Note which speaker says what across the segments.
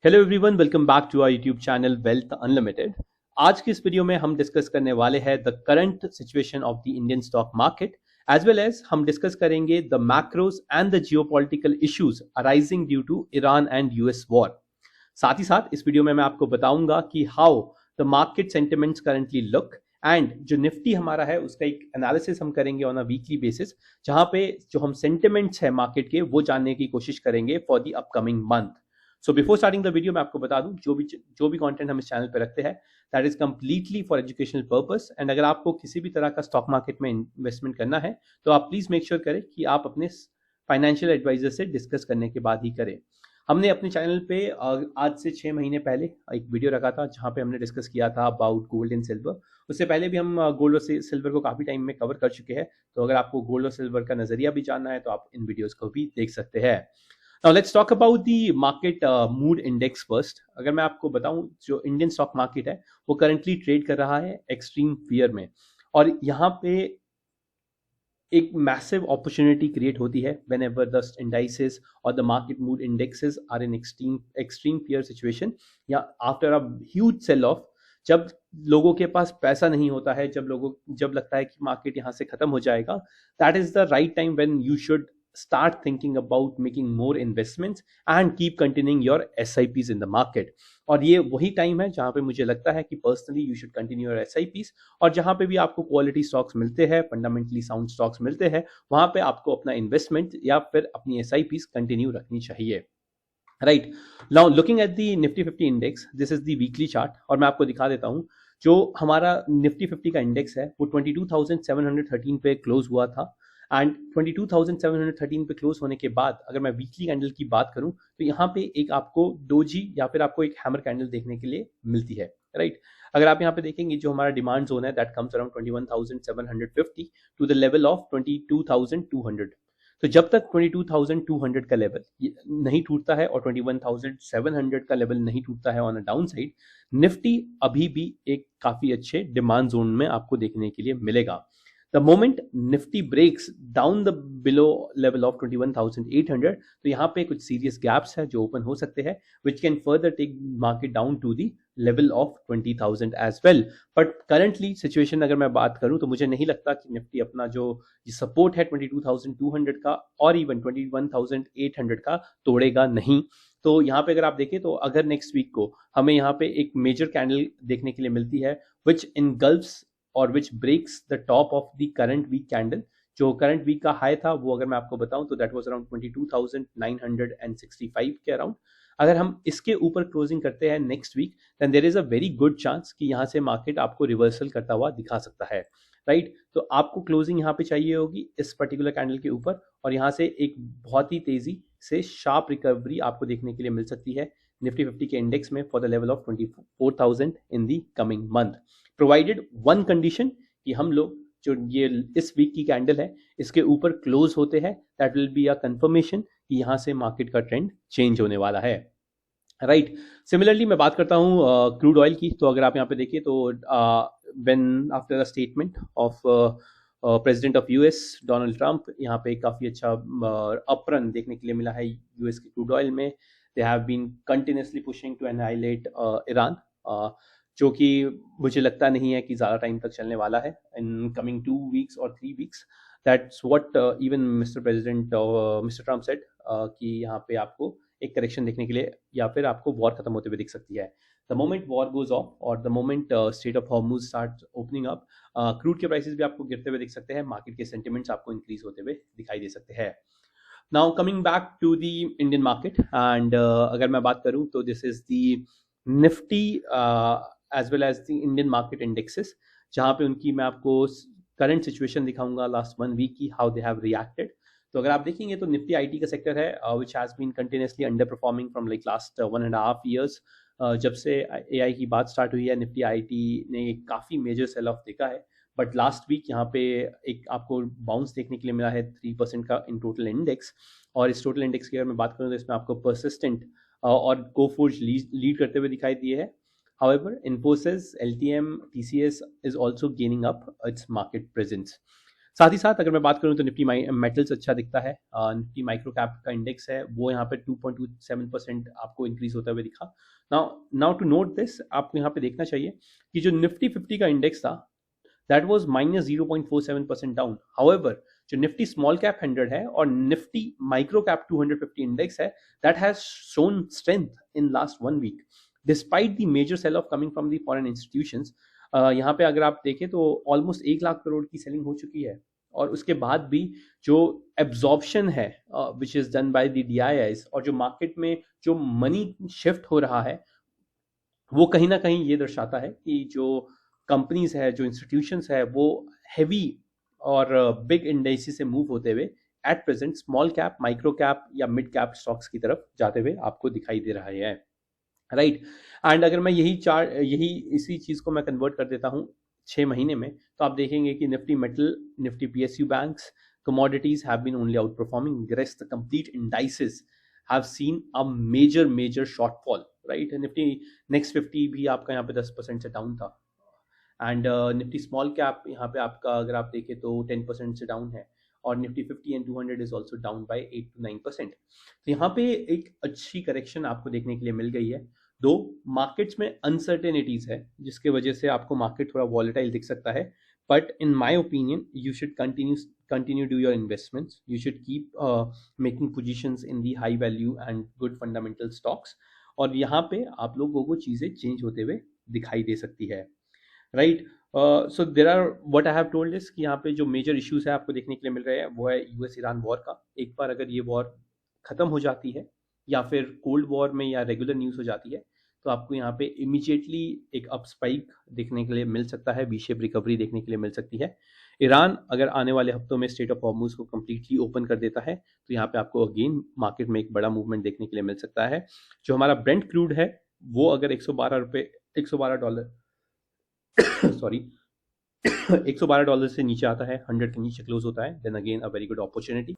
Speaker 1: Hello everyone, welcome back to our YouTube channel wealth unlimited. आज की इस video में हम डिस्कस करने वाले हैं the current situation of the Indian stock market as well as हम डिस्कस करेंगे the macros and the geopolitical issues arising due to Iran and US war. साथ ही साथ इस वीडियो में मैं आपको बताऊंगा कि how the market sentiments currently look and जो निफ्टी हमारा है उसका एक एनालिसिस हम करेंगे ऑन अ वीकली बेसिस, जहां पे जो हम सेंटिमेंट्स है मार्केट के वो जानने की कोशिश करेंगे for the upcoming month. So before starting the video मैं आपको बता दूं जो भी कंटेंट हम इस चैनल पे रखते हैं that is completely for educational purpose and अगर आपको किसी भी तरह का स्टॉक मार्केट में इन्वेस्टमेंट करना है तो आप प्लीज मेक श्योर करें कि आप अपने फाइनेंशियल एडवाइजर से डिस्कस करने के बाद ही करें। हमने अपने चैनल पे आज से 6 महीने पहले एक वीडियो रखा था जहां पे हमने डिस्कस किया था अबाउट गोल्ड एंड सिल्वर। उससे पहले भी हम गोल्ड और सिल्वर को काफी टाइम में कवर कर चुके हैं, तो अगर आपको गोल्ड और सिल्वर का नजरिया भी जानना है तो आप इन वीडियोस को भी देख सकते हैं। Now let's talk about the market mood index first। अगर मैं आपको बताऊं जो इंडियन स्टॉक मार्केट है वो करंटली ट्रेड कर रहा है एक्सट्रीम फियर में, और यहाँ पे एक मैसिव अपॉर्चुनिटी क्रिएट होती है whenever the indices or the market mood indexes are in extreme fear situation या after a huge sell off। जब लोगों के पास पैसा नहीं होता है, जब लगता है कि मार्केट यहाँ से खत्म हो जाएगा, that is the right time when you should start thinking about making more investments and keep continuing your SIPs in the market। और ये वही टाइम है जहां पे मुझे लगता है कि personally you should continue your SIPs, और जहां पे भी आपको क्वालिटी स्टॉक्स मिलते हैं, फंडामेंटली साउंड स्टॉक्स मिलते हैं, वहां पे आपको अपना इन्वेस्टमेंट या फिर अपनी SIPs कंटिन्यू रखनी चाहिए। Right now looking at the Nifty 50 index, this is the weekly chart और मैं आपको दिखा देता हूं जो हमारा निफ्टी 50 का इंडेक्स है वो 22,713 पे क्लोज हुआ था। एंड 22,713 पे क्लोज होने के बाद अगर मैं वीकली कैंडल की बात करूं तो यहाँ पे एक आपको डोजी या फिर आपको एक हैमर कैंडल देखने के लिए मिलती है। राइट अगर आप यहाँ पे देखेंगे जो हमारा डिमांड जोन है that comes around 21,750 to the level of 22,200। तो जब तक 22,200 का लेवल नहीं टूटता है और 21,700 का लेवल नहीं टूटता है on a down side, Nifty अभी भी एक काफी अच्छे डिमांड जोन में आपको देखने के लिए मिलेगा। The moment Nifty breaks down the below level of 21,800, तो यहाँ पे कुछ serious gaps है जो open हो सकते हैं which can further take market down to the level of 20,000 as well। But currently situation अगर मैं बात करूँ तो मुझे नहीं लगता कि निफ्टी अपना जो सपोर्ट है 22,200 का और इवन 21,800 का तोड़ेगा नहीं। तो यहाँ पे अगर आप देखें तो अगर नेक्स्ट वीक को हमें यहाँ पे एक मेजर कैंडल देखने के लिए मिलती है which engulfs और which breaks the top of the current week candle, जो करंट वीक का हाई था वो अगर मैं आपको बताऊं तो दैट वाज अराउंड 22,965 के अराउंड। अगर हम इसके ऊपर क्लोजिंग करते हैं next week then there is a very good chance कि यहाँ से मार्केट आपको रिवर्सल करता हुआ दिखा सकता है। राइट तो आपको क्लोजिंग यहाँ पे चाहिए होगी इस पर्टिकुलर कैंडल के ऊपर, और यहाँ से एक बहुत ही तेजी से शार्प रिकवरी आपको देखने के लिए मिल सकती है निफ्टी 50 के इंडेक्स में for the level of 24,000 in the coming month, provided one condition कि हम लोग जो ये इस वीक की कैंडल है इसके ऊपर क्लोज होते हैं, that will be a confirmation कि यहाँ से मार्केट का ट्रेंड चेंज होने वाला है। राइट सिमिलरली मैं बात करता हूँ क्रूड ऑयल की, तो अगर आप यहाँ पे देखिए तो when after the statement of president of US Donald Trump, यहाँ पे काफी अच्छा अपरन देखने के लिए मिला है यूएस की क्रूड ऑयल में। They have been continuously pushing to annihilate Iran, जो कि मुझे लगता नहीं है कि ज़्यादा टाइम तक चलने वाला है इन कमिंग 2 वीक्स और 3 weeks. That's what even mister president mister Trump said कि यहाँ पे आपको एक करेक्शन देखने के लिए या फिर आपको वॉर खत्म होते हुए दिख सकती है। The moment war goes off और the moment strait of Hormuz start opening up, crude के प्राइसेस भी आपको गिरते हुए दिख सकते हैं, मार्केट के सेंटिमेंट्स आपको इंक्रीज होते हुए दिखाई दे सकते हैं। Now coming back to the Indian market and अगर मैं बात करूँ तो this is the Nifty as well as the Indian market indexes, जहाँ पे उनकी मैं आपको करंट सिचुएशन दिखाऊंगा लास्ट 1 वीक की, हाउ दे हैव रिएक्टेड। तो अगर आप देखेंगे तो निफ्टी आईटी का सेक्टर है which has been continuously underperforming from like last 1.5 years। जब से एआई की बात स्टार्ट हुई है निफ्टी आईटी ने काफ़ी मेजर सेल ऑफ देखा है, बट लास्ट वीक यहाँ पे एक आपको बाउंस देखने के लिए मिला है 3% का इन टोटल इंडेक्स। और इस टोटल इंडेक्स की अगर मैं बात करूँ तो इसमें आपको परसिस्टेंट और कोफोर्ज लीड करते हुए दिखाई दिए है। However, Infosys, LTM, TCS is also gaining up its market presence. साथ ही साथ अगर मैं बात करूं तो निफ्टी मेटल्स अच्छा दिखता है। निफ्टी माइक्रो कैप का इंडेक्स है वो यहाँ पे 2.27% आपको इंक्रीज होता हुए दिखा। Now now to note this, आपको यहाँ पे देखना चाहिए कि जो निफ्टी 50 का इंडेक्स था दैट वाज -0.47% डाउन। हाउएवर जो निफ्टी स्मॉल कैप 100 है और निफ्टी माइक्रो कैप 250 इंडेक्स है that has shown strength in last 1 week despite the major sell off coming from the foreign institutions. यहाँ पे अगर आप देखें तो ऑलमोस्ट 1 लाख करोड़ की सेलिंग हो चुकी है और उसके बाद भी जो एब्जॉर्प्शन है which is done by the DIIs और जो मार्केट में जो मनी शिफ्ट हो रहा है वो कहीं ना कहीं ये दर्शाता है कि जो कंपनीज है, जो इंस्टीट्यूशंस है, वो हैवी और बिग इंडेक्स से मूव होते हुए at present small cap, micro cap या मिड कैप स्टॉक्स की तरफ जाते हुए आपको दिखाई दे रहा है, राइट। एंड अगर मैं यही इसी चीज को मैं कन्वर्ट कर देता हूँ 6 महीने में, तो आप देखेंगे कि Nifty metal, Nifty PSU banks, commodities have been only outperforming. The rest, the complete indices have seen a major shortfall, right? Nifty next 50 भी आपका यहाँ पे 10% से डाउन था एंड निफ्टी स्मॉल कैप यहाँ पे आपका अगर आप देखें तो 10% से डाउन है और Nifty 50 and 200 is also down by 8 to 9%। तो यहाँ पे एक अच्छी करेक्शन आपको देखने के लिए मिल गई है। दो मार्केट्स में अनसर्टेनिटीज है जिसके वजह से आपको मार्केट थोड़ा वॉलेटाइल दिख सकता है, but in my opinion you should continue do your investments, you should keep making positions in the high value and good fundamental stocks. और यहाँ पे आप लोगों को चीजें चेंज होते हुए दिखाई दे सकती है, right. So there are what I have told is कि यहाँ पे जो मेजर इश्यूज है आपको देखने के लिए मिल रहे हैं वो है US ईरान वॉर का। एक बार अगर ये वॉर खत्म हो जाती है या फिर कोल्ड वॉर में या रेगुलर न्यूज हो जाती है तो आपको यहाँ पे इमीडिएटली एक अप स्पाइक देखने के लिए मिल सकता है, वी शेप रिकवरी देखने के लिए मिल सकती है। ईरान अगर आने वाले हफ्तों में स्टेट ऑफ हॉर्मुज को कम्प्लीटली ओपन कर देता है तो यहाँ पे आपको अगेन मार्केट में एक बड़ा मूवमेंट देखने के लिए मिल सकता है। जो हमारा ब्रेंट क्रूड है वो अगर 112 डॉलर सॉरी $112 से नीचे आता है, 100 के नीचे क्लोज होता है, then again a very good opportunity.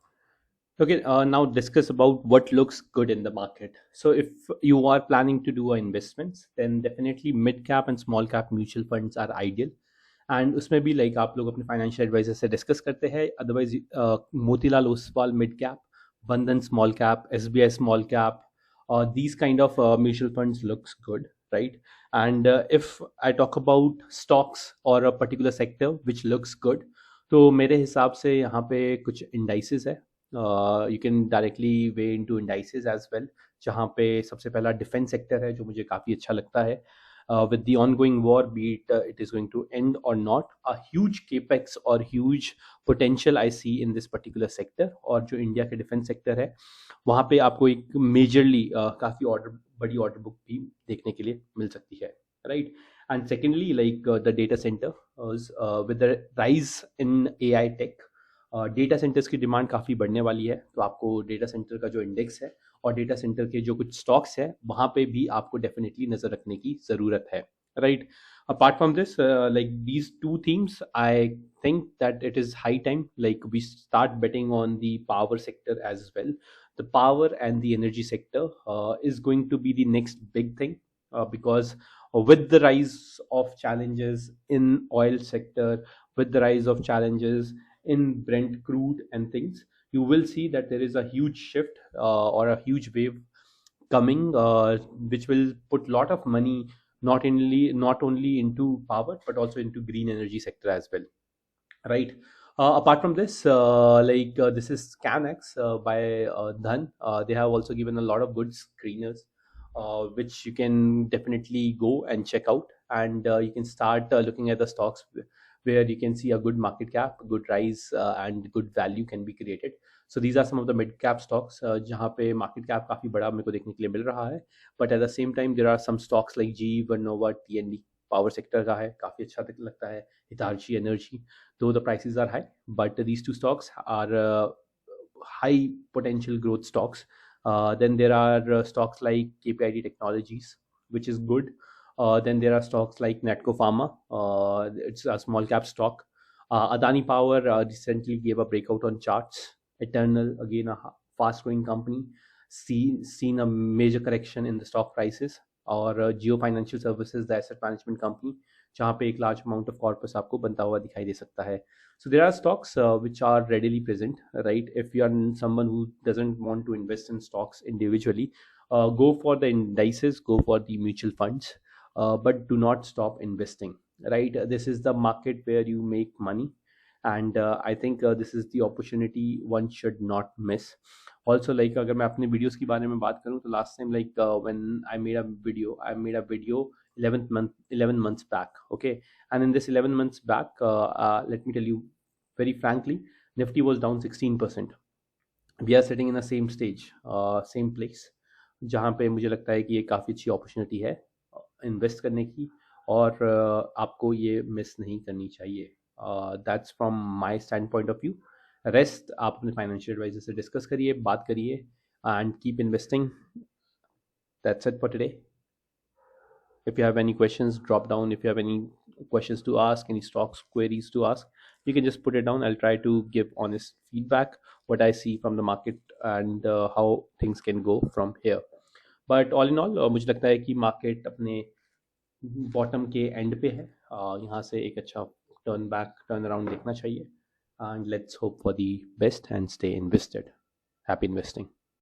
Speaker 1: Okay, now discuss about what looks good in the market. So if you are planning to do investments, then definitely mid cap and small cap mutual funds are ideal. And उसमें भी like आप लोग अपने financial adviser से discuss करते हैं। Otherwise Motilal Oswal mid cap, Bandhan small cap, SBI small cap, these kind of mutual funds looks good, right? And if I talk about stocks or a particular sector which looks good, तो मेरे हिसाब से यहाँ पे कुछ इंडाइसेस है, you can directly weigh into indices as well, जहाँ पे सबसे पहला डिफेंस सेक्टर है जो मुझे काफ़ी अच्छा लगता है। With the ongoing war, be it it is going to end or not, a huge capex or huge potential I see in this particular sector। और जो इंडिया के डिफेंस सेक्टर है वहाँ पे आपको एक मेजरली काफ़ी बड़ी ऑर्डर बुक भी देखने के लिए मिल सकती है, right. And secondly like the data centre with the rise in AI tech, data centres की डिमांड काफ़ी बढ़ने वाली है, तो आपको डेटा सेंटर का जो इंडेक्स है और डेटा सेंटर के जो कुछ स्टॉक्स है वहाँ पे भी आपको डेफिनेटली नज़र रखने की ज़रूरत है, right. Apart from this like these two themes I think that it is high time like we start betting on the power sector as well. The power and the energy sector is going to be the next big thing, because with the rise of challenges in oil sector, with the rise of challenges in Brent crude and things, you will see that there is a huge shift or a huge wave coming, which will put lot of money not only into power but also into green energy sector as well, right. Apart from this, this is Scanex by Dhan. They have also given a lot of good screeners, which you can definitely go and check out, and you can start looking at the stocks where you can see a good market cap, good rise, and good value can be created. So these are some of the mid cap stocks जहाँ पे market cap काफी बड़ा मेरे को देखने के लिए मिल रहा है, but at the same time there are some stocks like GE Vernova, TND power sector का है, काफी अच्छा लगता है, Hitachi energy, though the prices are high, but these two stocks are high potential growth stocks. Then there are stocks like KPIT Technologies, which is good. Then there are stocks like Natco Pharma. It's a small cap stock. Adani Power recently gave a breakout on charts. Eternal, again a fast growing company, seen a major correction in the stock prices. और Jio financial services the asset management company जहाँ पे एक large amount of corpus आपको बनता हुआ दिखाई दे सकता है. So there are stocks which are readily present, right? If you are someone who doesn't want to invest in stocks individually, go for the indices, go for the mutual funds, but do not stop investing, right? This is the market where you make money, and I think this is the opportunity one should not miss. Also, like अगर मैं अपने videos की बारे में बात करूँ तो last time, like when I made a video 11 months back, okay, and in this 11 months back, let me tell you very frankly, Nifty was down 16%. We are sitting in the same stage, same place, जहाँ पे मुझे लगता है कि ये काफ़ी अच्छी opportunity है इन्वेस्ट करने की, और आपको ये मिस नहीं करनी चाहिए. That's from my stand point of view. Rest आप अपने फाइनेंशियल एडवाइजर से डिस्कस करिए, बात करिए, and keep investing. That's it for today. If you have any questions, drop down. If you have any questions to ask, any stocks queries to ask, you can just put it down. I'll try to give honest feedback, what I see from the market, and how things can go from here. But all in all, मुझे लगता है कि market अपने bottom के and पे है. यहाँ से एक अच्छा टर्न अराउंड देखना चाहिए, and let's hope for the best and stay invested. Happy investing.